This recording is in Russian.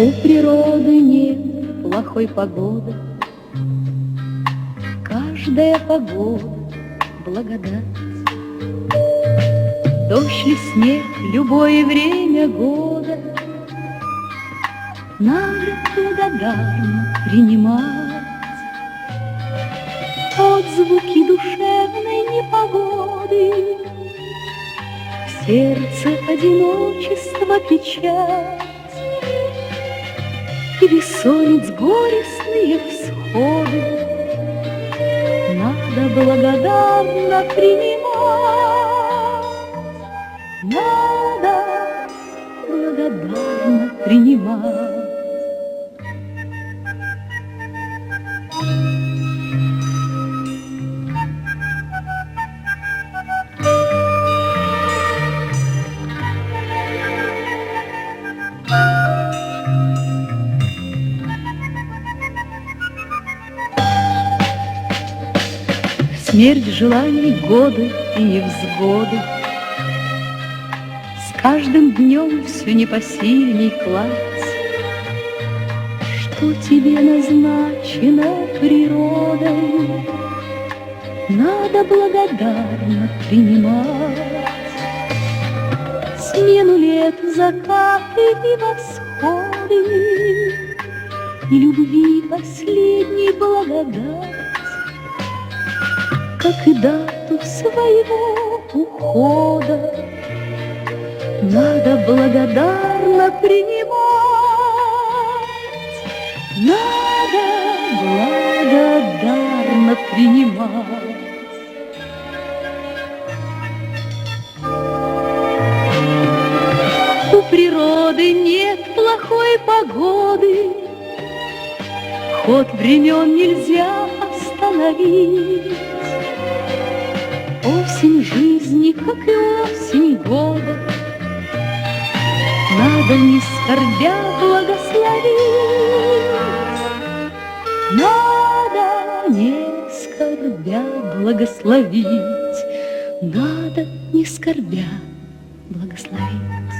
У природы нет плохой погоды, каждая погода — благодать. Дождь ли снег, любое время года надо благодарно принимать. Отзвуки душевной непогоды, в сердце одиночество, печаль и бессонниц горестные всходы надо благодарно принимать. Надо благодарно принимать. Смерть желаний, годы и невзгоды, с каждым днем все непосильней класть. Что тебе назначено природой, надо благодарно принимать. Смену лет, закаты и восходы, и любви последней благодать, как и дату своего ухода надо благодарно принимать. Надо благодарно принимать. У природы нет плохой погоды, ход времен нельзя остановить. Осень жизни, как и осень года, надо не скорбя благословить. Надо не скорбя благословить. Надо не скорбя благословить.